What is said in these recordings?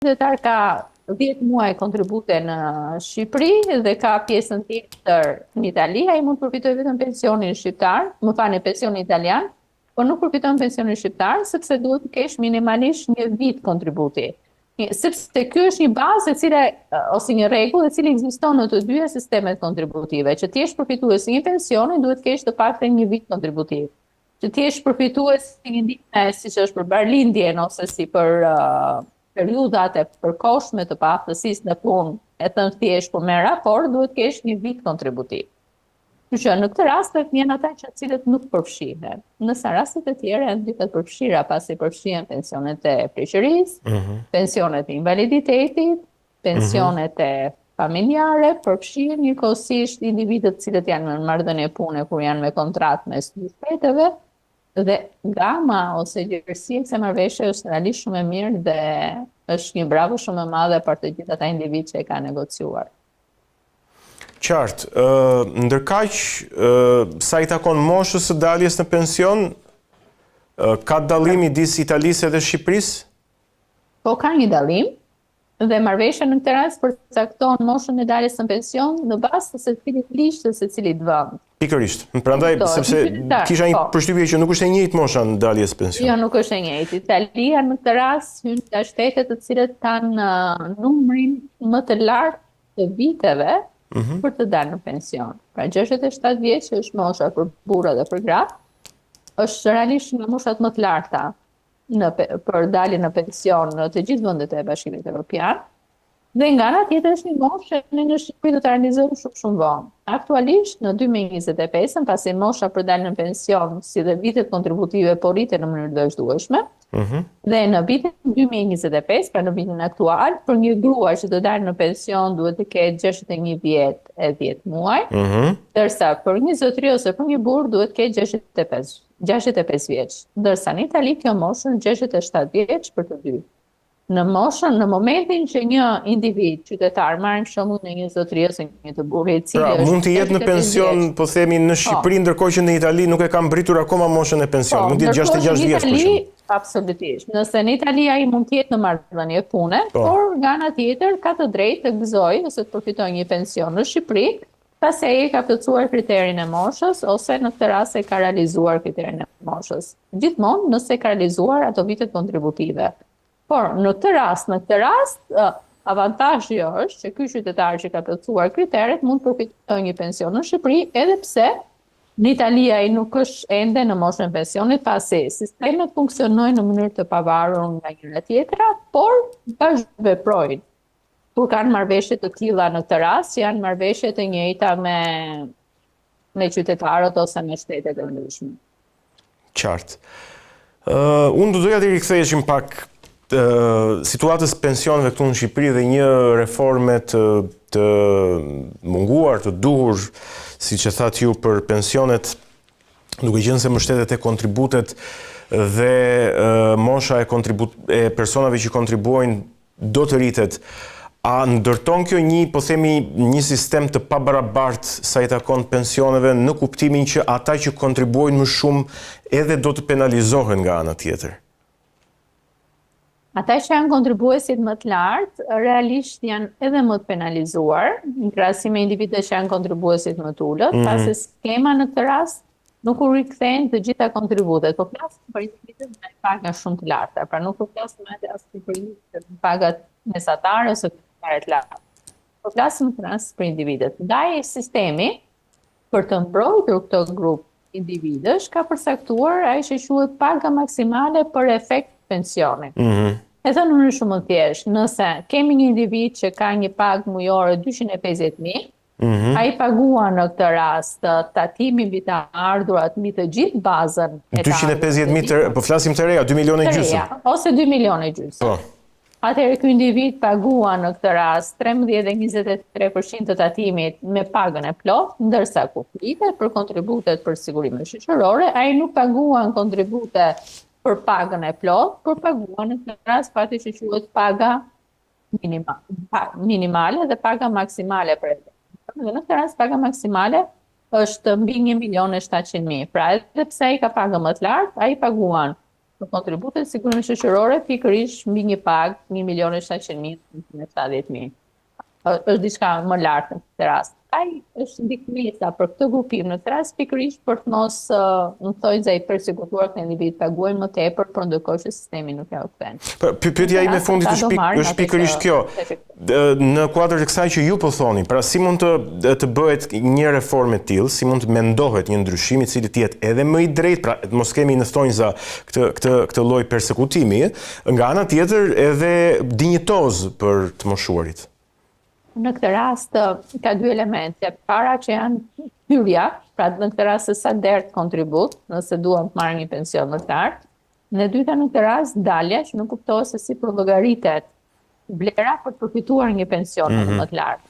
qytetar ka 10 muaj kontribute në Shqipëri dhe ka pjesën tjetër në Itali, ai mund të përfitojë vetëm pensionin shqiptar, më falni, pensionin italian, por nuk përfiton pensionin shqiptar sepse duhet të kesh minimalisht 1 vit kontributi. Sepse ky është një bazë ose një rregull e cili ekziston në të dyja sistemet kontributive, që ti jesh përfitues i një pensioni duhet të kesh të paktën 1 vit kontributiv. Që ti jesh përfitues i një ndihme siç është për barlindjen ose si për periudat e përkohshme të paaftësisë në punë, e thënë thjesht për me raport, duhet kesh 1 vit kontributiv. Kështu që në këtë rast janë ata që cilët nuk përfshihen. Nëse rastet e tjera janë të përfshira, pasi përfshihen pensionet e pleqërisë, pensionet e invaliditetit, pensionet e familjare, përfshihen njëkohësisht individët të cilët janë në marrëdhënie pune kur janë me kontratë mes dy shteteve. Dhe gama ose gjërësia kësaj marrëveshje është realisht shumë e mirë dhe është një bravo shumë e madhe për të gjithë ata individ që e ka negociuar. Qartë, ndërkaq, sa i takon moshës së daljes në pension, ka dallim midis Italisë dhe Shqipërisë? Po, ka një dallim dhe marrëveshja në këtë rast përcakton moshën e daljes në pension në bazë të secilit ligj të secilit vend. Pikërisht. Prandaj, sepse kisha një përshtypje që nuk është e njëjtë mosha në daljes pension. Jo, nuk është e njëjtë. Italia në këtë rast hyn nga shtetet të cilët kanë numrin më të lartë të viteve për të dalë në pension. Pra 67 vjeç që është mosha për burra dhe për gratë, është realisht nga moshat më të larta për dalje në pension në të gjithë vendet e Bashkimit Evropian. Dhe nga ana tjetër është një moshë që ne në Shqipëri do ta realizojmë shumë vonë. Aktualisht në 2025, pasi mosha për dalje në pension si dhe vitet kontributive po rriten në mënyrë vazhdueshme, dhe në vitin 2025, pra në vitin aktual, për një grua që do dalë në pension duhet të ketë 61 vjet e 10 muaj, ndërsa për një zotëri ose për një burr duhet të ketë 65 vjeç, ndërsa në Itali kjo moshë është 67 vjeç për të dy. Në moshën, në momentin që një individ qytetar, marrim shembull në një zotëri ose një të burri i cili është mund të jetë në pension, po themi në Shqipëri, ndërkohë që në Itali nuk e ka mbritur akoma moshën e pensionit, mund të jetë 66 vjeç për shembull. Absolutisht. Nëse në Itali ai mund të jetë në marrëdhënie pune, por nga ana tjetër ka të drejtë të gëzojë ose të përfitojë një pension në Shqipëri, pasi ai ka plotësuar kriterin e moshës ose në këtë rast e ka realizuar kriterin e moshës. Gjithmonë nëse ka realizuar ato vitet kontributive. Por në këtë rast, avantazhi është që ky qytetar që ka plotësuar kriteret mund të përfitojë një pension në Shqipëri, edhe pse në Itali ai nuk është ende në moshën e pensionit, pasi sistemet funksionojnë në mënyrë të pavarur nga njëra tjetra, por bashkëveprojnë. Kur kanë marrëveshje të tilla në këtë rast, janë marrëveshje të njëjta me qytetarët ose me shtetet e ndryshme. Qartë. Unë do doja të riktheheshim pak situatës pensioneve këtu në Shqipëri dhe një reforme të munguar, të duhur, siç e thatë ju, për pensionet, duke qenë se mbështetet e kontributet dhe mosha e personave që kontribuojnë do të rritet. A ndërton kjo një sistem të pabarabartë sa i takon pensioneve në kuptimin që ata që kontribuojnë më shumë edhe do të penalizohen nga ana tjetër? Ata që janë kontribuesit më të lartë, realisht janë edhe më të penalizuar, në krahasim me individët që janë kontribuesit më të ulët, pasi skema në këtë rast nuk u rikthehen të gjitha kontributet, por flasim për individët me paga shumë të larta, pra nuk flasim as për individët me pagat mesatare ose të larta. Por flasim në këtë rast për individët. Ndaj sistemi për të mbrojtur këtë grup individësh ka përcaktuar ajo që quhet paga maksimale për efekt pensionit. E thënë në mënyrë shumë të thjeshtë, nëse kemi një individ që ka një pagë mujore 250.000, ai paguan në këtë rast tatimin mbi të ardhurat mbi të gjithë bazën e 250.000, po flasim të reja, 2 milionë e gjysmë. Ose 2 milionë e gjysmë. Atëherë ky individ paguan në këtë rast 13 dhe 23% të tatimit me pagën e plot, ndërsa kur flitet për kontributet për sigurime shoqërore, ai nuk paguan kontribute për pagën e plot, por paguan në këtë rast pati që quhet paga minimale dhe paga maksimale për edhe. Dhe në këtë rast paga maksimale është mbi 1.700.000. Pra edhe pse ai ka pagë më të lartë, ai paguan për kontributet sigurimi shoqërore pikërisht mbi një pagë 1.700.000 është diçka më lartë në këtë rast. Ai është ndikmesa për këtë grupim në këtë rast pikërisht për të mos në thonjza i përsekutuar këtë individ paguajnë më tepër, por ndërkohë që sistemi nuk ja u kthen. Pyetja ime fundit është pikërisht kjo. Në kuadër të kësaj që ju po thoni, pra si mund të bëhet një reformë e tillë, si mund të mendohet një ndryshim i cili të jetë edhe më i drejtë, pra mos kemi në thonjza këtë lloj persekutimi, nga ana tjetër edhe dinjitoz për të moshuarit. Në këtë rast ka dy elemente. Para që janë hyrja, pra në këtë rast sa dert kontribut, nëse duam të marrim një pension më të lartë. Në dyta në këtë rast dalja që nuk kuptohet se si llogaritet vlera për të përfituar një pension më të lartë.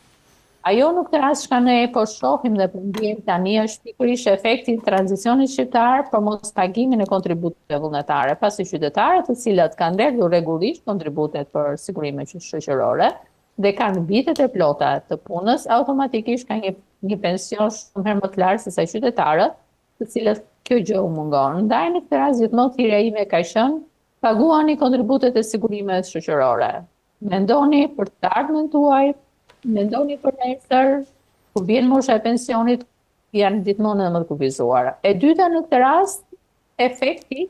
Ajo në këtë rast që ne po shohim dhe po ndjejmë tani është pikërisht efekti i tranzicionit shqiptar për mos pagimin e kontributeve vullnetare, pasi qytetarët të cilët kanë ndërtuar rregullisht kontributet për sigurimin shoqërore dhe kanë vitet e plota të punës, automatikisht ka një pension shumë herë më të lartë se sa qytetarët, të cilët kjo gjë u mungon. Ndaj në këtë rast gjithmonë thirrja ime ka qenë paguani kontributet e sigurimeve shoqërore. Mendoni për të ardhmen tuaj, mendoni për nesër, kur vjen mosha e pensionit, janë gjithmonë më të kufizuar. E dyta në këtë rast, efekti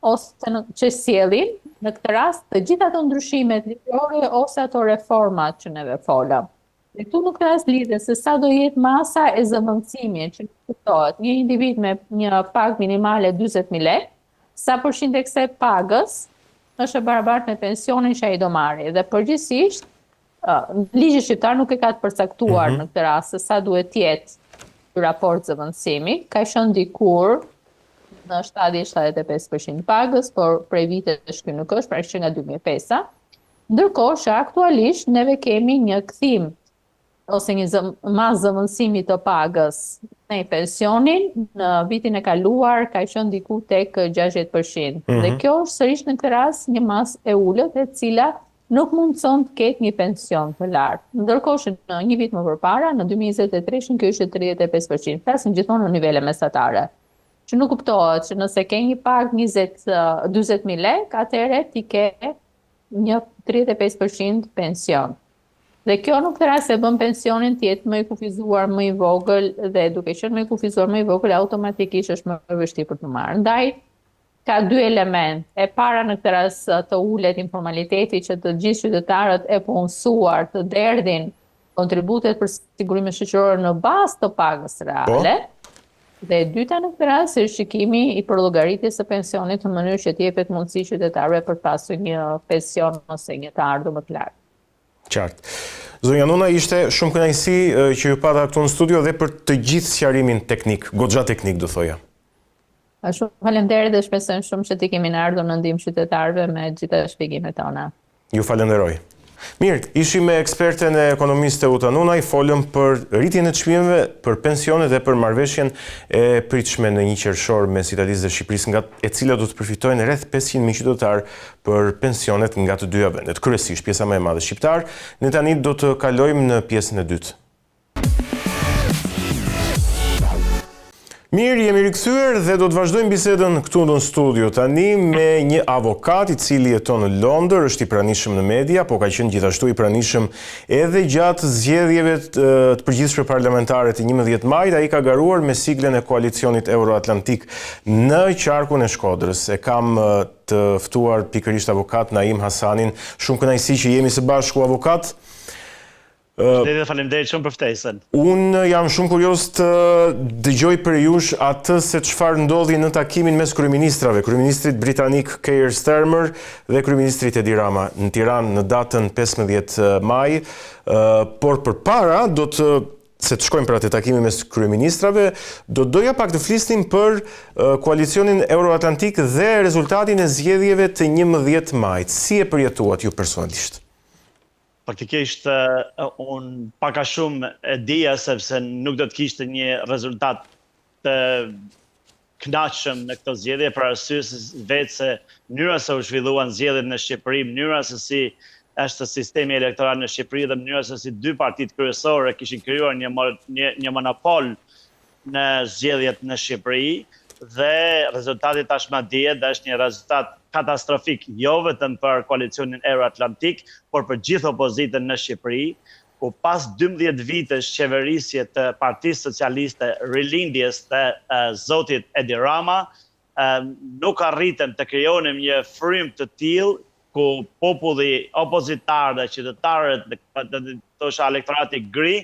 ose që sjellin në këtë rast të gjitha ato ndryshimet ligjore ose ato reformat që neve folëm. Dhe këtu në këtë rast lidhet se sa do jetë masa e zëvendësimit që kuptohet një individ me një pagë minimale 40.000 lekë, sa përqind e kësaj pagës është e barabartë me pensionin që ai do marrë. Dhe përgjithsisht ligji shqiptar nuk e ka të përcaktuar në këtë rast se sa duhet të jetë raport zëvendësimi, ka qenë dikur në 70-75% pagës, por prej vitesh ky nuk është, pra që nga 2005. Ndërkohë që aktualisht neve kemi një kthim ose një mas zëvendësimi të pagës në pensionin në vitin e kaluar ka qenë diku tek 60%. Dhe kjo është sërish në këtë rast një mas e ulët e cila nuk mundson të ketë një pension të lartë. Ndërkohë që në një vit më përpara, në 2023 kjo ishte 35%, flasim gjithmonë në nivele mesatare. Që nuk kuptohet që nëse ke një pagë 40.000 lekë, atëherë ti ke një 35% pension. Dhe kjo në këtë rast e bën pensionin të jetë më i kufizuar, më i vogël dhe duke qenë më i kufizuar, më i vogël, automatikisht është më e vështirë për të marrë. Ndaj ka dy elementë. E para në këtë rast të ulet informaliteti që të gjithë qytetarët e punësuar të derdhin kontributet për sigurimin shoqëror në bazë të pagës reale. Dhe e dyta në këtë rast është shikimi i përllogaritjes së pensionit në mënyrë që të jepet mundësi qytetarëve për të pasur një pension ose një të ardhur më të lartë. Qartë. Zonja Nuna, ishte shumë kënaqësi që ju pata këtu në studio dhe për të gjithë sqarimin teknik, goxha teknik do thoja. Shumë faleminderit dhe shpresojmë shumë që ti kemi ardhur në ndihmë qytetarëve me gjitha shpjegimet tona. Ju falenderoj. Mirë, ishim me eksperten e ekonomiste Uta Nunaj, folëm për rritjen e çmimeve, për pensionet dhe për marrëveshjen e pritshme në 1 qershor mes Italisë dhe Shqipërisë, nga e cila do të përfitojnë rreth 500.000 qytetar për pensionet nga të dyja vendet, kryesisht pjesa më e madhe shqiptar. Ne tani do të kalojmë në pjesën e dytë. Mirë, jemi rikthyer dhe do të vazhdojmë bisedën këtu në studio tani me një avokat i cili jeton në Londër, është i pranishëm në media, po ka qenë gjithashtu i pranishëm edhe gjatë zgjedhjeve të përgjithshme parlamentare të 11 majit. Ai ka garuar me siglen e koalicionit Euroatlantik në qarkun e Shkodrës. E kam të ftuar pikërisht avokat Naim Hasanin. Shumë kënaqësi që jemi së bashku, avokat. Faleminderit shumë për ftesën. Unë jam shumë kurioz të dëgjoj për jush atë se çfarë ndodhi në takimin mes kryeministrave, kryeministrit britanik Keir Starmer dhe kryeministrit Edi Rama në Tiranë në datën 15 maj, por përpara se të shkojmë për atë takimin mes kryeministrave, do doja pak të flisnim për koalicionin Euroatlantik dhe rezultatin e zgjedhjeve të 11 majit. Si e përjetuat ju personalisht? Faktikisht, unë paka shumë e dija sepse nuk do të kishte një rezultat të kënaqshëm në këto zgjedhje, për arsye se vetë se mënyra se u zhvilluan zgjedhjet në Shqipëri, mënyra se si është sistemi elektoral në Shqipëri dhe mënyra se si dy partitë kryesore kishin krijuar një monopol në zgjedhjet në Shqipëri dhe rezultati tashmë dihet dhe është një rezultat katastrofik jo vetëm për koalicionin Euroatlantik, por për gjithë opozitën në Shqipëri, ku pas 12 vitesh qeverisje të Partisë Socialiste, rilindjes të zotit Edi Rama, nuk arritëm të krijonim një frymë të tillë ku populli opozitar dhe qytetarët dhe elektorati gri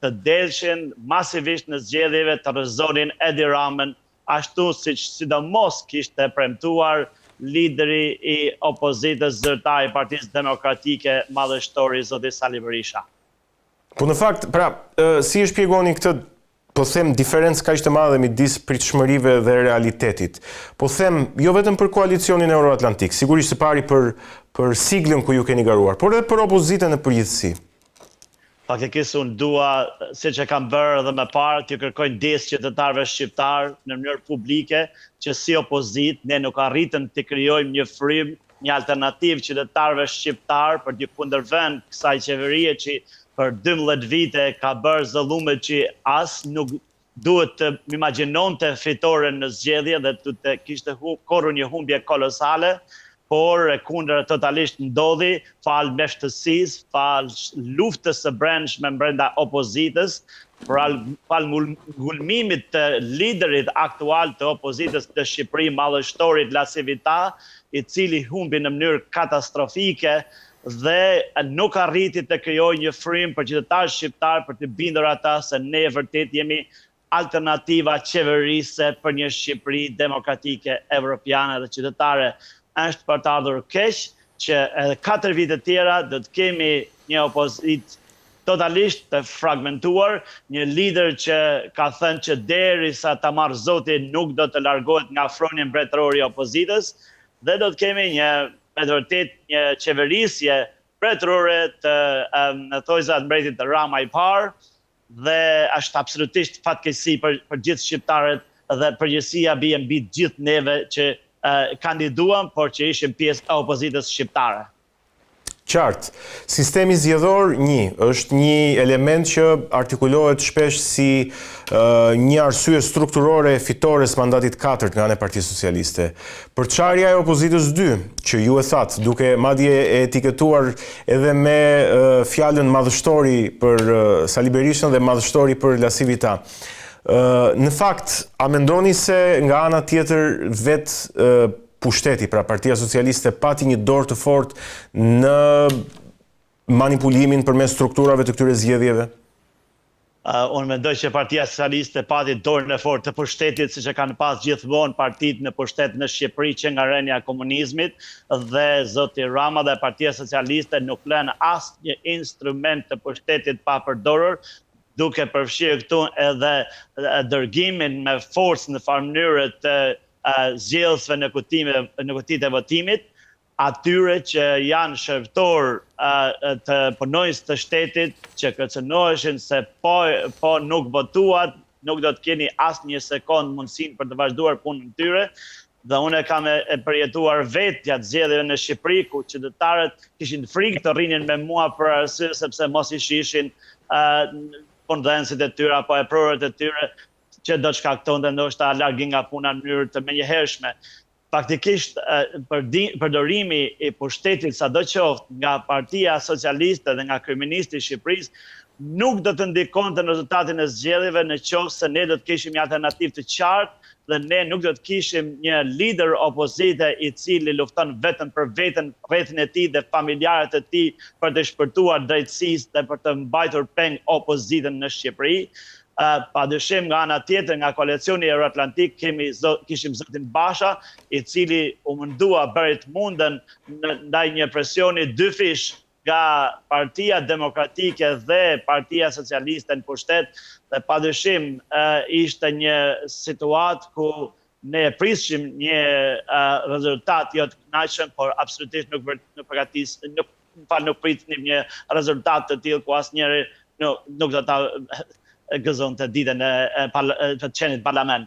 të delshin masivisht në zgjedhjeve të rrëzonin Edi Ramën, ashtu sidomos kishte premtuar lideri i opozitës zyrtare i Partisë Demokratike madhështori zoti Sali Berisha. Po në fakt, pra, si e shpjegoni këtë, po them, diferencë kaq të madhe midis pritshmërive dhe realitetit. Po them, jo vetëm për koalicionin Euroatlantik, sigurisht së pari për siglën ku ju keni garuar, por edhe për opozitën në përgjithësi. Faktikisht unë dua, siç e kam bërë edhe më parë, të kërkoj ndjes qytetarëve shqiptar në mënyrë publike që si opozit ne nuk arritëm të krijojmë një frymë, një alternativë qytetarëve shqiptar për të kundërvend kësaj qeverie që për 12 vite ka bërë zëllume që as nuk duhet të imagjinonte fitoren në zgjedhje dhe të kishte korrur një humbje kolosale, por e kundër totalisht ndodhi fal mbështësisë, fal luftës së brendshme brenda opozitës, fal ngulmimit të liderit aktual të opozitës të Shqipëri, madhështorit Lasi Vita, i cili humbi në mënyrë katastrofike dhe nuk arriti të krijojë një frymë për qytetarët shqiptar për të bindur ata se ne vërtet jemi alternativa qeverise për një Shqipëri demokratike, evropiane dhe qytetare. Është për të ardhur keq që edhe 4 vite tjera do të kemi një opozitë totalisht të fragmentuar, një lider që ka thënë që derisa ta marrë zoti nuk do të largohet nga froni mbretëror i opozitës, dhe do të kemi me të vërtet një qeverisje mbretërore të thojza të mbretit të Rama i parë, dhe është absolutisht fatkeqësi për gjithë shqiptarët dhe përgjegjësia bie mbi gjithë neve që kandiduam, por që ishim pjesë e opozitës shqiptare. Qartë, sistemi zgjedhor është një element që artikulohet shpesh si një arsye strukturore e fitores mandatit 4 nga ana e Partisë Socialiste. Përçarja e opozitës 2, që ju e thatë, duke madje e etiketuar edhe me fjalën madhështori për Sali Berishën dhe madhështori për Lasi Vita. Në fakt, a mendoni se nga ana tjetër vetë pushteti, pra Partia Socialiste, pati një dorë të fortë në manipulimin përmes strukturave të këtyre zgjedhjeve? Unë mendoj që Partia Socialiste pati dorën e fortë të pushtetit, siç e kanë pas gjithmonë partitë në pushtet në Shqipëri që nga rënia e komunizmit, dhe zoti Rama dhe Partia Socialiste nuk lënë asnjë instrument të pushtetit pa përdorur, duke përfshirë këtu edhe dërgimin me forcë në farë mënyrë të zgjedhësve në kutitë e votimit, atyre që janë shërbëtor të punonjës të shtetit që kërcënoheshin se po nuk votuat, nuk do të keni asnjë sekond mundësinë për të vazhduar punën e tyre. Dhe unë kam e përjetuar vetë gjatë zgjedhjeve në Shqipëri, ku qytetarët kishin frikë të rrinin me mua për arsye sepse mos i shishin kondhensit e tyre apo e prorët e tyre që do të shkaktonte ndoshta largim nga puna në mënyrë të menjëhershme. Faktikisht përdorimi i pushtetit sado qoftë nga Partia Socialiste dhe nga kryeministri i Shqipërisë nuk do të ndikonte në rezultatin e zgjedhjeve nëse ne do të kishim një alternativë të qartë dhe ne nuk do të kishim një lider opozite i cili lufton vetëm për veten, rrethin e tij dhe familjarët e tij për të shpërtuar drejtësisë dhe për të mbajtur peng opozitën në Shqipëri. Padyshim nga ana tjetër, nga koalicioni Euroatlantik, kishim zotin Basha, i cili u mundua bëri të mundën ndaj një presioni dyfish nga Partia Demokratike dhe Partia Socialiste në pushtet, dhe padyshim ishte një situatë ku ne prishim një rezultat jo të kënaqshëm, por absolutisht nuk pritnim një rezultat të tillë ku asnjëri nuk do ta gëzonte ditën e të qenit parlament.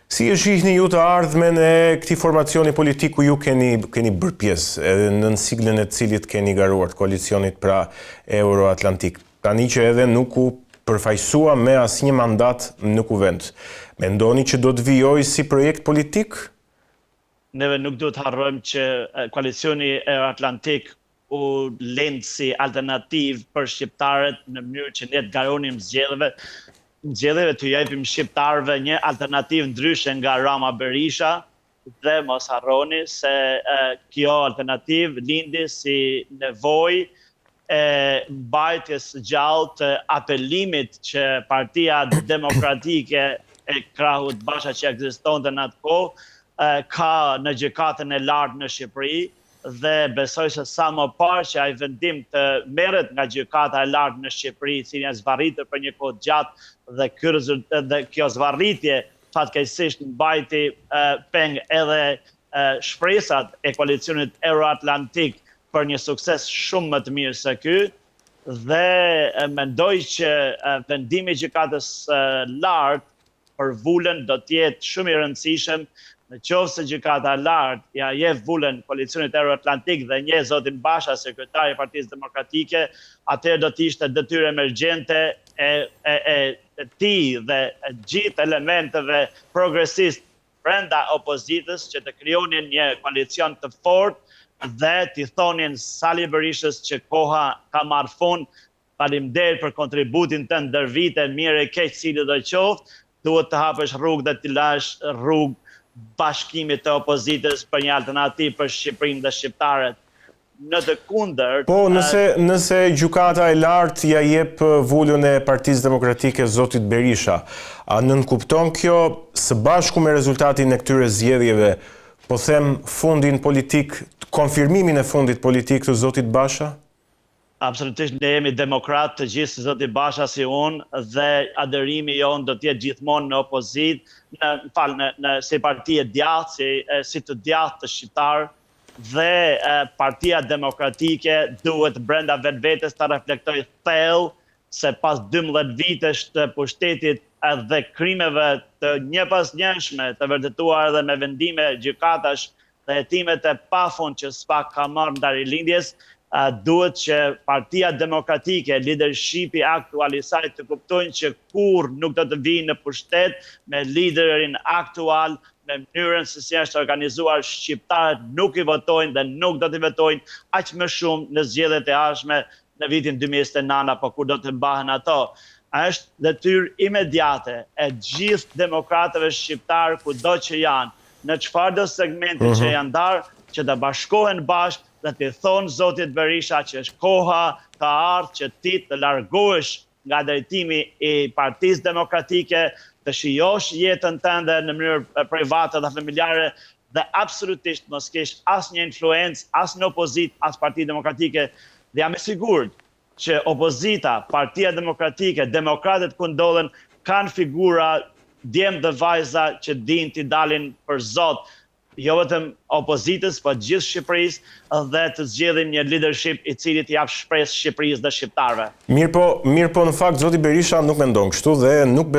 Si e shihni ju të ardhmen e këtij formacioni politik ku ju keni bërë pjesë, edhe në siglën e cilit keni garuar, koalicionit pra Euroatlantik, tani që edhe nuk u përfaqësua me asnjë mandat në kuvend. Mendoni që do të vijojë si projekt politik? Neve nuk duhet harrojmë që koalicioni Euroatlantik u lënë si alternativë për shqiptarët në mënyrë që ne të garonim zgjedhjeve të japim shqiptarëve një alternativë ndryshe nga Rama Berisha, dhe mos harroni se kjo alternativë lindi si nevojë e mbajtjes së gjallë të apelimit që Partia Demokratike e Krahut Basha që ekzistonte në atë kohë ka në gjykatën e lartë në Shqipëri, dhe besoj se sa më parë që ai vendim të merret nga gjykata e lartë në Shqipëri, i cili është zvarritur për një kohë gjatë, dhe kjo zvarritje fatkeqësisht mbajti peng edhe shpresat e koalicionit Euroatlantik për një sukses shumë më të mirë se ky, dhe mendoj që vendimi i gjykatës lartë për vulën do të jetë shumë i rëndësishëm. Në qoftë se gjykata e lartë ja jep vulën koalicionit Euroatlantik dhe njeh zotin Basha, sekretari i Partisë Demokratike, atëherë do të ishte detyrë emergjente e tij dhe gjithë elementeve progresist brenda opozitës që të krijonin një koalicion të fortë dhe t'i thonin Sali Berishës që koha ka marrë fund, faleminderit për kontributin tënd ndër vite, mirë e keq cili do qoftë, duhet të hapësh rrugë dhe t'i lash rrugë bashkimit të opozitës për një alternativë për Shqipërinë dhe shqiptarët. Në të kundërt... Po, nëse gjykata e lartë ja jep vulën e Partisë Demokratike zotit Berisha, a nënkupton kjo së bashku me rezultatin e këtyre zgjedhjeve, po them fundin politik, konfirmimin e fundit politik të zotit Basha? Absolutisht, ne jemi demokrat të gjithë si zoti Basha si unë, dhe aderimi jonë do të jetë gjithmonë në opozitë, si parti e djathtë, si të djathtë të shqiptarë, dhe Partia Demokratike duhet brenda vetvetes të reflektojë thellë se pas 12 vitesh të pushtetit dhe krimeve të njëpasnjëshme të vërtetuar edhe me vendime gjykatash dhe hetimet e pafund që SPAK ka marrë ndaj rilindjes, duhet që Partia Demokratike, leadershipi aktual i saj të kuptojnë që kur nuk do të vinë në pushtet me liderin aktual, me mënyrën se si është organizuar, shqiptarët nuk i votojnë dhe nuk do të votojnë aq më shumë në zgjedhjet e ardhshme në vitin 2029 apo kur do të mbahen ato. Është detyrë imediate e gjithë demokratëve shqiptarë kudo që janë, në çfarëdo segmente që janë ndarë, që të bashkohen bashkë dhe të thonë zotit Berisha që është koha ka ardhur që ti të largohesh nga drejtimi i Partisë Demokratike, të shijosh jetën tënde në mënyrë private dhe familjare dhe absolutisht mos kesh asnjë influencë as në opozitë as Parti Demokratike, dhe jam i sigurt që opozita, Partia Demokratike, demokratët ku ndodhen kanë figura djemë dhe vajza që dinë t'i dalin për zot, jo vetëm opozitës, po gjithë Shqipërisë dhe të zgjedhin një leadership i cili t'i jap shpresë Shqipërisë dhe shqiptarëve. Mirë po, në fakt zoti Berisha nuk mendon kështu dhe nuk